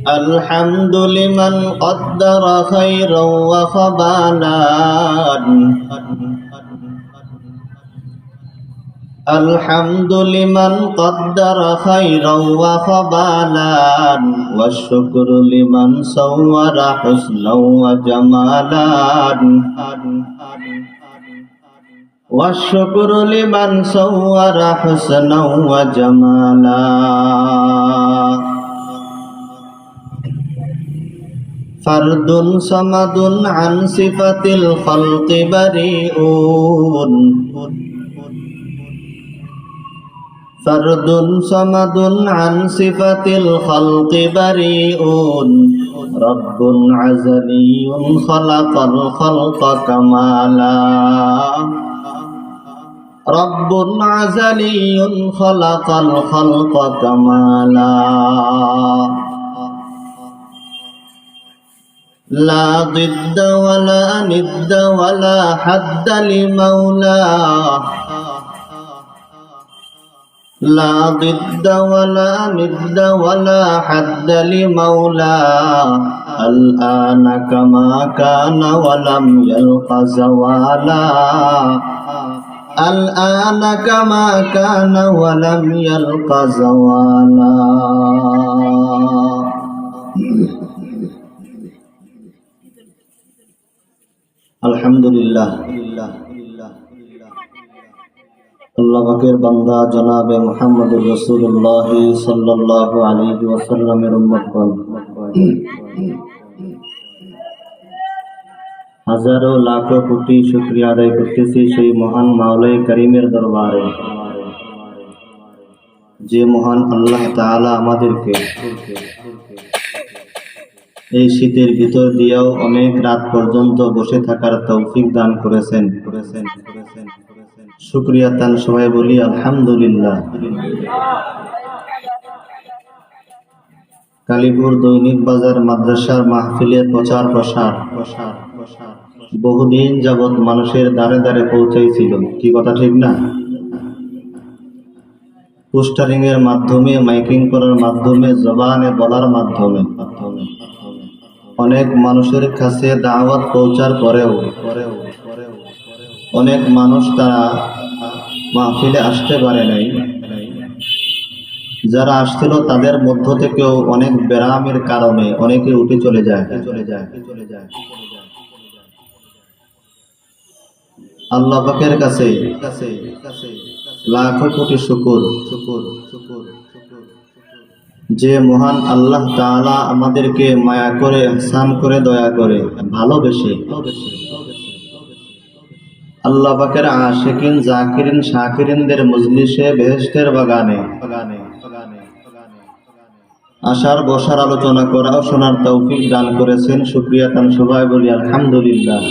الحمد لمن قدر خيرا وخبالا الحمد لمن قدر خيرا وخبالا والشكر لمن صور حسنا وجمالا والشكر لمن صور حسنا وجمالا فرد صمد عن صفة الخلق بريء فرد صمد عن صفة الخلق بريء رب عزلي خلق الخلق كمالا رب عزلي خلق الخلق كمالا لا ضد ولا ند ولا حد لمولاه لا ضد ولا ند ولا حد لمولاه الآن كما كان ولم يلق زوالا الآن كما كان ولم يلق زوالا আলহামদুলিল্লাহ আল্লাহ পাকের বান্দা জনাবে মুহাম্মদুর রাসূলুল্লাহ সাল্লাল্লাহু আলাইহি ওয়াসাল্লামের উম্মতগণ, হাজারো লাখো কোটি শুকরিয়া আদায় করতেছি সেই মহান মাওলাই করিমের দরবারে, যে মহান আল্লাহ তাআলা আমাদেরকে এই শীতের ভিতর দিয়েও অনেক রাত পর্যন্ত বসে থাকার তৌফিক দান করেছেন। শুকরিয়া তান সবাই বলি আলহামদুলিল্লাহ। কালীপুর দৈনিক বাজার মাদ্রাসার মাহফিলের প্রচার প্রসার বহুদিন যাবৎ মানুষের দ্বারে দ্বারে পৌঁছাইছিল, কি কথা ঠিক না? পোস্টারিং এর মাধ্যমে, মাইকিং করার মাধ্যমে, জবানে বলার মাধ্যমে অনেক মানুষের কাছে দাওয়াত পৌঁছার পরেও অনেক মানুষ তারা মাহফিলে আসতে পারে নাই। যারা আসছিল তাদের মধ্য থেকেও অনেক বেরামের কারণে অনেকে উঠে চলে যায়। আল্লাহ পাকের কাছে লাখো কোটি শুকর যে মহান আল্লাহ তাআলা আমাদেরকে মায়া করে, ইহসান করে, দয়া করে, ভালোবেসে আল্লাহ পাকের আশিকিন, জাকিরিন, শাকিরিনদের মজলিসে, বেহেশতের বাগানে আসার বসার, আলোচনা করা ও শোনার তৌফিক দান করেছেন। শুকরিয়া তান সবাই বলি আলহামদুলিল্লাহ।